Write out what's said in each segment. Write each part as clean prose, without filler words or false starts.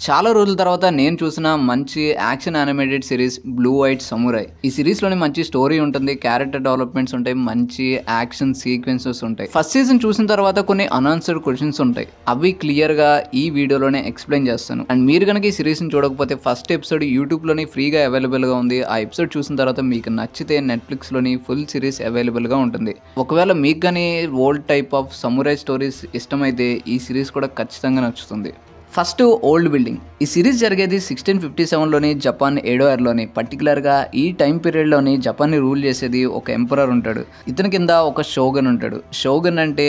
చాలా రోజుల తర్వాత నేను చూసిన మంచి action animated series Blue Eye Samurai. ఈ సిరీస్ లోని మంచి స్టోరీ ఉంటుంది, క్యారెక్టర్ డెవలప్మెంట్స్ ఉంటాయి, మంచి యాక్షన్ సీక్వెన్సెస్ ఉంటాయి. ఫస్ట్ సీజన్ చూసిన తర్వాత కొన్ని అన్ఆన్సర్డ్ క్వశ్చన్స్ ఉంటాయి, అవి క్లియర్ గా ఈ వీడియోలోనే ఎక్స్ప్లెయిన్ చేస్తాను. అండ్ మీరు కనుక ఈ సిరీస్ ని చూడకపోతే ఫస్ట్ ఎపిసోడ్ యూట్యూబ్ లోని ఫ్రీగా అవైలబుల్ గా ఉంది. ఆ ఎపిసోడ్ చూసిన తర్వాత మీకు నచ్చితే నెట్ఫ్లిక్స్ లోని ఫుల్ సిరీస్ అవైలబుల్ గా ఉంటుంది. ఒకవేళ మీకు కానీ ఓల్డ్ టైప్ ఆఫ్ సమురై స్టోరీస్ ఇష్టమైతే ఈ సిరీస్ కూడా ఖచ్చితంగా నచ్చుతుంది. First old building. ఈ సిరీస్ జరిగేది 1657లోని జపాన్ 7వ ఏర్లోని. పర్టికులర్గా ఈ టైం పీరియడ్లోని జపాన్ని రూల్ చేసేది ఒక ఎంపరర్ ఉంటాడు. ఇతని కింద ఒక షోగన్ ఉంటాడు. షోగన్ అంటే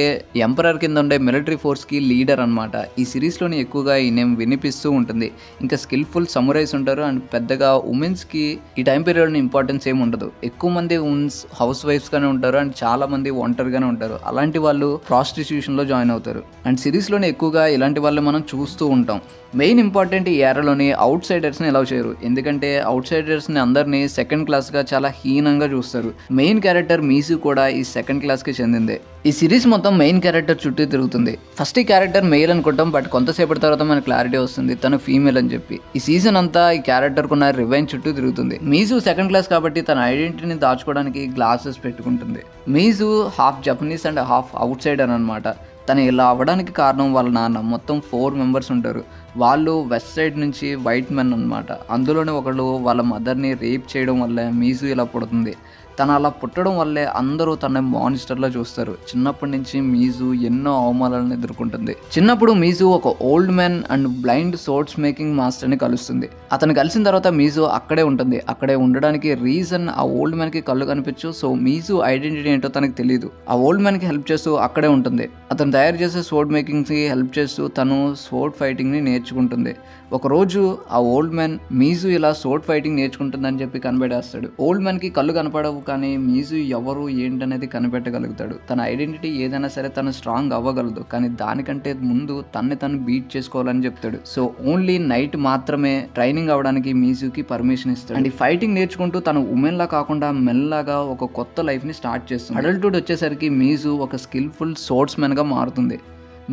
ఎంపరర్ కింద ఉండే మిలిటరీ ఫోర్స్కి లీడర్ అనమాట. ఈ సిరీస్లోని ఎక్కువగా ఈ నేమ్ వినిపిస్తూ ఉంటుంది. ఇంకా స్కిల్ఫుల్ సమురైస్ ఉంటారు. అండ్ పెద్దగా ఉమెన్స్కి ఈ టైం పీరియడ్ని ఇంపార్టెన్స్ ఏమి ఉండదు. ఎక్కువ మంది ఉమెన్స్ హౌస్ వైఫ్స్గానే ఉంటారు అండ్ చాలా మంది ఒంటరిగానే ఉంటారు. అలాంటి వాళ్ళు ప్రాస్టిట్యూషన్లో జాయిన్ అవుతారు. అండ్ సిరీస్లోనే ఎక్కువగా ఇలాంటి వాళ్ళు మనం చూస్తూ ఉంటాం. మెయిన్ ఇంపార్టెంట్ ఈ ఏరాలోని అవుట్ సైడర్స్ని అలౌ చేయరు. ఎందుకంటే అవుట్ సైడర్స్ని అందరినీ సెకండ్ క్లాస్గా చాలా హీనంగా చూస్తారు. మెయిన్ క్యారెక్టర్ మీసు కూడా ఈ సెకండ్ క్లాస్కి చెందిందే. ఈ సిరీస్ మొత్తం మెయిన్ క్యారెక్టర్ చుట్టూ తిరుగుతుంది. ఫస్ట్ ఈ క్యారెక్టర్ మెయిల్ అనుకుంటాం, బట్ కొంతసేపటి తర్వాత మనకు క్లారిటీ వస్తుంది తను ఫీమేల్ అని చెప్పి. ఈ సీజన్ అంతా ఈ క్యారెక్టర్ కున్న రివెంజ్ చుట్టూ తిరుగుతుంది. మీసు సెకండ్ క్లాస్ కాబట్టి తన ఐడెంటిటీని దాచుకోవడానికి గ్లాసెస్ పెట్టుకుంటుంది. Mizu half Japanese and half outsider అనమాట. తను ఇలా అవ్వడానికి కారణం వాళ్ళ నాన్న. మొత్తం 4 మెంబర్స్ ఉంటారు. వాళ్ళు వెస్ట్ సైడ్ నుంచి వైట్ మెన్ అనమాట. అందులోనే ఒకళ్ళు వాళ్ళ మదర్ని రేప్ చేయడం వల్లే మీసు ఇలా పుడుతుంది. తను అలా పుట్టడం వల్లే అందరూ తన మాన్స్టర్లో చూస్తారు. చిన్నప్పటి నుంచి మీసు ఎన్నో అవమానాలను ఎదుర్కొంటుంది. చిన్నప్పుడు మీసు ఒక old man and blind swords making మాస్టర్ని కలుస్తుంది. అతను కలిసిన తర్వాత మీసు అక్కడే ఉంటుంది. అక్కడే ఉండడానికి రీజన్ ఆ ఓల్డ్ మ్యాన్కి కళ్ళు కనిపించు. సో మీసు ఐడెంటిటీ ఏంటో తనకు తెలియదు. ఆ ఓల్డ్ మ్యాన్కి హెల్ప్ చేస్తూ అక్కడే ఉంటుంది. అతను తయారు చేసే సోర్డ్ మేకింగ్స్కి హెల్ప్ చేస్తూ తను సోర్డ్ ఫైటింగ్ని నేర్చుకుంటుంది. ఒకరోజు ఆ ఓల్డ్ మ్యాన్ మీసు ఇలా సోర్డ్ ఫైటింగ్ నేర్చుకుంటుందని చెప్పి కనిపెట్టేస్తాడు. ఓల్డ్ మ్యాన్కి కళ్ళు కనపడవు, కానీ మీసు ఎవరు ఏంటనేది కనిపెట్టగలుగుతాడు. తన ఐడెంటిటీ ఏదైనా సరే తను స్ట్రాంగ్ అవ్వగలదు, కానీ దానికంటే ముందు తను బీట్ చేసుకోవాలని చెప్తాడు. సో ఓన్లీ నైట్ మాత్రమే ట్రైనింగ్ అవ్వడానికి మీసుకి పర్మిషన్ ఇస్తాడు. అండ్ ఈ ఫైటింగ్ నేర్చుకుంటూ తను ఉమెన్ లా కాకుండా మెల్లగా ఒక కొత్త లైఫ్ ని స్టార్ట్ చేస్తుంది. అడల్ట్హుడ్ వచ్చేసరికి మీసు ఒక స్కిల్ఫుల్ సోర్డ్స్ మ్యాన్ గా మారుతుంది.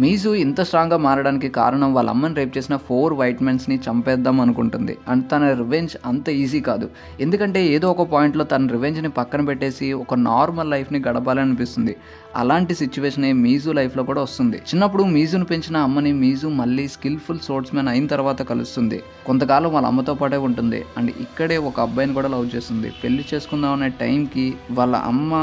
మీసు ఇంత స్ట్రాంగ్గా మారడానికి కారణం వాళ్ళ అమ్మని రేప్ చేసిన 4 వైట్ మెన్స్ని చంపేద్దాం అనుకుంటుంది. అండ్ తన రివెంజ్ అంత ఈజీ కాదు. ఎందుకంటే ఏదో ఒక పాయింట్లో తన రివెంజ్ని పక్కన పెట్టేసి ఒక నార్మల్ లైఫ్ని గడపాలని అనిపిస్తుంది. అలాంటి సిచ్యువేషనే మీసు లైఫ్లో కూడా వస్తుంది. చిన్నప్పుడు మీసును పెంచిన అమ్మని మీసు మళ్ళీ స్కిల్ఫుల్ సోర్డ్స్ మ్యాన్ అయిన తర్వాత కలుస్తుంది. కొంతకాలం వాళ్ళ అమ్మతో పాటే ఉంటుంది. అండ్ ఇక్కడే ఒక అబ్బాయిని కూడా లవ్ చేస్తుంది. పెళ్లి చేసుకుందాం అనే టైంకి వాళ్ళ అమ్మ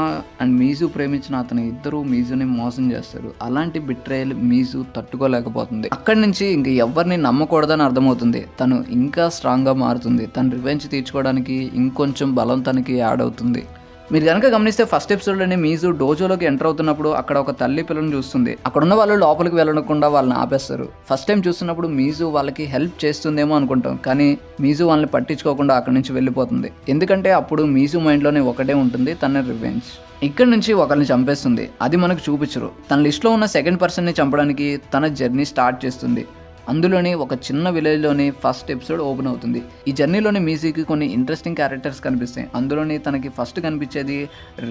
అండ్ మీసు ప్రేమించిన అతను ఇద్దరు మీసుని మోసం చేస్తారు. అలాంటి బిట్రేయల్ మీసు తట్టుకోలేకపోతుంది. అక్కడి నుంచి ఇంక ఎవరిని నమ్మకూడదని అర్థమవుతుంది. తను ఇంకా స్ట్రాంగ్గా మారుతుంది. తన రివెంజ్ తీర్చుకోవడానికి ఇంకొంచెం బలం తనకి యాడ్ అవుతుంది. మీరు కనుక గమనిస్తే ఫస్ట్ ఎపిసోడ్లోనే మీసు డోజోలోకి ఎంటర్ అవుతున్నప్పుడు అక్కడ ఒక తల్లి పిల్లని చూస్తుంది. అక్కడ ఉన్న వాళ్ళు లోపలికి వెళ్ళకుండా వాళ్ళని ఆపేస్తారు. ఫస్ట్ టైం చూస్తున్నప్పుడు మీసు వాళ్ళకి హెల్ప్ చేస్తుందేమో అనుకుంటాం, కానీ మీసు వాళ్ళని పట్టించుకోకుండా అక్కడి నుంచి వెళ్ళిపోతుంది. ఎందుకంటే అప్పుడు మీసు మైండ్లోనే ఒకటే ఉంటుంది, తన రివెంజ్. ఇక్కడ నుంచి ఒకరిని చంపేస్తుంది. అది మనకు చూపించరు. తన లిస్ట్లో ఉన్న సెకండ్ పర్సన్ని చంపడానికి తన జర్నీ స్టార్ట్ చేస్తుంది. అందులోని ఒక చిన్న విలేజ్లోని ఫస్ట్ ఎపిసోడ్ ఓపెన్ అవుతుంది. ఈ జర్నీలోని మీసుకి కొన్ని ఇంట్రెస్టింగ్ క్యారెక్టర్స్ కనిపిస్తాయి. అందులోని తనకి ఫస్ట్ కనిపించేది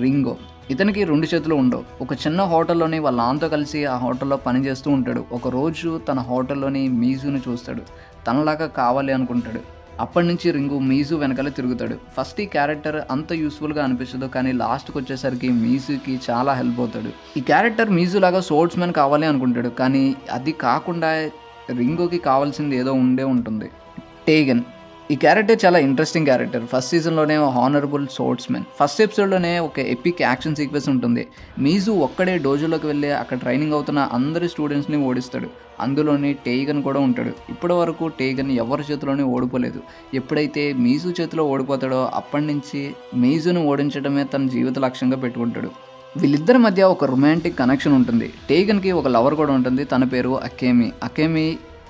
రింగో. ఇతనికి 2 చేతులు ఉండవు. ఒక చిన్న హోటల్లోని వాళ్ళ నాన్నతో కలిసి ఆ హోటల్లో పనిచేస్తూ ఉంటాడు. ఒక రోజు తన హోటల్లోని మీసుని చూస్తాడు. తనలాగా కావాలి అనుకుంటాడు. అప్పటి నుంచి రింగు మీసు వెనకాలే తిరుగుతాడు. ఫస్ట్ ఈ క్యారెక్టర్ అంత యూస్ఫుల్గా అనిపించదు, కానీ లాస్ట్కి వచ్చేసరికి మీసుకి చాలా హెల్ప్ అవుతాడు. ఈ క్యారెక్టర్ మీసు లాగా సోర్డ్స్ మ్యాన్ కావాలి అనుకుంటాడు, కానీ అది కాకుండా రింగోకి కావాల్సింది ఏదో ఉంటుంది. టేగన్. ఈ క్యారెక్టర్ చాలా ఇంట్రెస్టింగ్ క్యారెక్టర్. ఫస్ట్ సీజన్లోనే హానరబుల్ సోర్డ్స్ మ్యాన్. ఫస్ట్ ఎపిసోడ్లోనే ఒక ఎపిక్ యాక్షన్ సీక్వెన్స్ ఉంటుంది. మీసు ఒక్కడే డోజోలోకి వెళ్ళి అక్కడ ట్రైనింగ్ అవుతున్న అందరి స్టూడెంట్స్ని ఓడిస్తాడు. అందులోని టేగన్ కూడా ఉంటాడు. ఇప్పటి వరకు టేగన్ ఎవరి చేతిలోనే ఓడిపోలేదు. ఎప్పుడైతే మీసు చేతిలో ఓడిపోతాడో అప్పటి నుంచి మీసుని ఓడించడమే తన జీవిత లక్ష్యంగా పెట్టుకుంటాడు. వీళ్ళిద్దరి మధ్య ఒక రొమాంటిక్ కనెక్షన్ ఉంటుంది. టేగన్కి ఒక లవర్ కూడా ఉంటుంది. తన పేరు అకేమి. అకేమి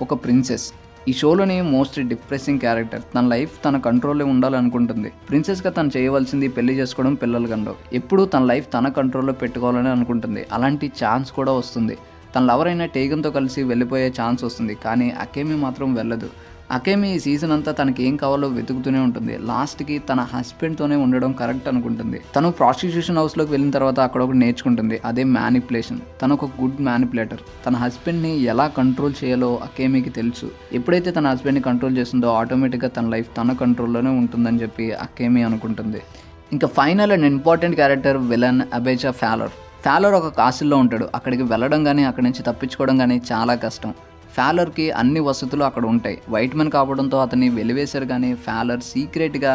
ఒక ప్రిన్సెస్. ఈ షోలోని మోస్ట్ డిప్రెసింగ్ క్యారెక్టర్. తన లైఫ్ తన కంట్రోల్లో ఉండాలనుకుంటుంది. ప్రిన్సెస్గా తను చేయవలసింది పెళ్లి చేసుకోవడం, పిల్లలు కండవు. ఎప్పుడు తన లైఫ్ తన కంట్రోల్లో పెట్టుకోవాలని అనుకుంటుంది. అలాంటి ఛాన్స్ కూడా వస్తుంది. తన లవర్ అయిన టేగన్తో కలిసి వెళ్ళిపోయే ఛాన్స్ వస్తుంది, కానీ అకేమి మాత్రం వెళ్ళదు. అకేమి ఈ సీజన్ అంతా తనకి ఏం కావాలో వెతుకుతూనే ఉంటుంది. లాస్ట్కి తన హస్బెండ్తోనే ఉండడం కరెక్ట్ అనుకుంటుంది. తను ప్రాస్టిట్యూషన్ హౌస్లోకి వెళ్ళిన తర్వాత అక్కడ ఒకటి నేర్చుకుంటుంది, అదే మ్యానిపులేషన్. తను ఒక గుడ్ మ్యానిపులేటర్. తన హస్బెండ్ని ఎలా కంట్రోల్ చేయాలో అకేమికి తెలుసు. ఎప్పుడైతే తన హస్బెండ్ని కంట్రోల్ చేస్తుందో ఆటోమేటిక్గా తన లైఫ్ తన కంట్రోల్లోనే ఉంటుందని చెప్పి అకేమి అనుకుంటుంది. ఇంకా final and important character villain Abijah Fowler. Fowler ఒక కాసిల్లో ఉంటాడు. అక్కడికి వెళ్ళడం కానీ అక్కడి నుంచి తప్పించుకోవడం కానీ చాలా కష్టం. ఫ్యాలర్కి అన్ని వసతులు అక్కడ ఉంటాయి. వైట్ మ్యాన్ కావడంతో అతన్ని వెలివేశారు, కానీ ఫ్యాలర్ సీక్రెట్గా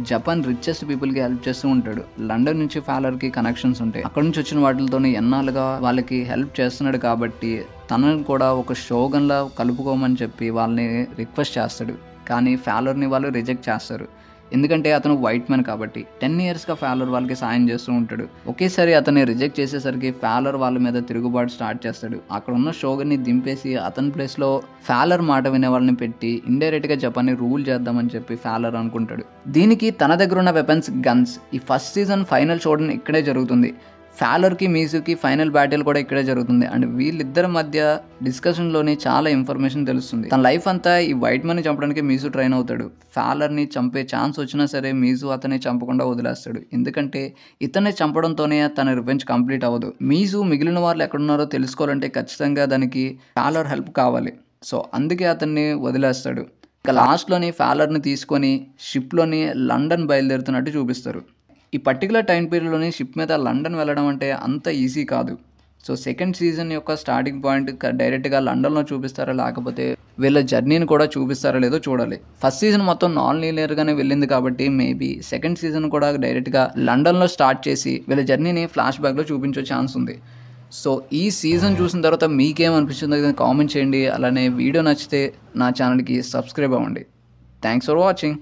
జపాన్ రిచెస్ట్ పీపుల్కి హెల్ప్ చేస్తూ ఉంటాడు. లండన్ నుంచి ఫ్యాలర్కి కనెక్షన్స్ ఉంటాయి. అక్కడ నుంచి వచ్చిన వాటితోనే ఎన్నాళ్ళుగా వాళ్ళకి హెల్ప్ చేస్తున్నాడు కాబట్టి తనను కూడా ఒక షోగన్లా కలుపుకోమని చెప్పి వాళ్ళని రిక్వెస్ట్ చేస్తాడు. కానీ ఫ్యాలర్ని వాళ్ళు రిజెక్ట్ చేస్తారు, ఎందుకంటే అతను వైట్ మ్యాన్ కాబట్టి. 10 yearsగా ఫ్యాలర్ వాళ్ళకి సాయం చేస్తూ ఉంటాడు. ఒకేసారి అతన్ని రిజెక్ట్ చేసేసరికి ఫ్యాలర్ వాళ్ళ మీద తిరుగుబాటు స్టార్ట్ చేస్తాడు. అక్కడ ఉన్న షోగన్ని దింపేసి అతని ప్లేస్లో ఫ్యాలర్ మాట వినే వాళ్ళని పెట్టి ఇండైరెక్ట్గా జపాన్ని రూల్ చేద్దామని చెప్పి ఫ్యాలర్ అనుకుంటాడు. దీనికి తన దగ్గర ఉన్న వెపన్స్ గన్స్. ఈ ఫస్ట్ సీజన్ ఫైనల్ చూడడం ఇక్కడే జరుగుతుంది. ఫ్యాలర్కి మీజుకి ఫైనల్ బ్యాటిల్ కూడా ఇక్కడే జరుగుతుంది. అండ్ వీళ్ళిద్దరి మధ్య డిస్కషన్లోనే చాలా ఇన్ఫర్మేషన్ తెలుస్తుంది. తన లైఫ్ అంతా ఈ వైట్ మ్యాన్ని చంపడానికి మీజు ట్రైన్ అవుతాడు. ఫ్యాలర్ని చంపే ఛాన్స్ వచ్చినా సరే మీజు అతన్ని చంపకుండా వదిలేస్తాడు, ఎందుకంటే ఇతన్ని చంపడంతోనే తన రివెంజ్ కంప్లీట్ అవ్వదు. మీజు మిగిలిన వాళ్ళు ఎక్కడున్నారో తెలుసుకోవాలంటే ఖచ్చితంగా దానికి ఫ్యాలర్ హెల్ప్ కావాలి. సో అందుకే అతన్ని వదిలేస్తాడు. ఇక లాస్ట్లోని ఫ్యాలర్ని తీసుకొని షిప్లోని లండన్ బయలుదేరుతున్నట్టు చూపిస్తారు. ఈ పర్టికులర్ టైం పీరియడ్లోని షిప్ మీద లండన్ వెళ్ళడం అంటే అంత ఈజీ కాదు. సో సెకండ్ సీజన్ యొక్క స్టార్టింగ్ పాయింట్ డైరెక్ట్గా లండన్లో చూపిస్తారా, లేకపోతే వీళ్ళ జర్నీని కూడా చూపిస్తారా లేదో చూడాలి. ఫస్ట్ సీజన్ మొత్తం నాన్ లీనియర్గానే వెళ్ళింది కాబట్టి మేబీ సెకండ్ సీజన్ కూడా డైరెక్ట్గా లండన్లో స్టార్ట్ చేసి వీళ్ళ జర్నీని ఫ్లాష్ బ్యాక్లో చూపించే ఛాన్స్ ఉంది. సో ఈ సీజన్ చూసిన తర్వాత మీకేమనిపించిందో కామెంట్ చేయండి. అలానే వీడియో నచ్చితే నా ఛానల్కి సబ్స్క్రైబ్ అవ్వండి. Thanks for watching.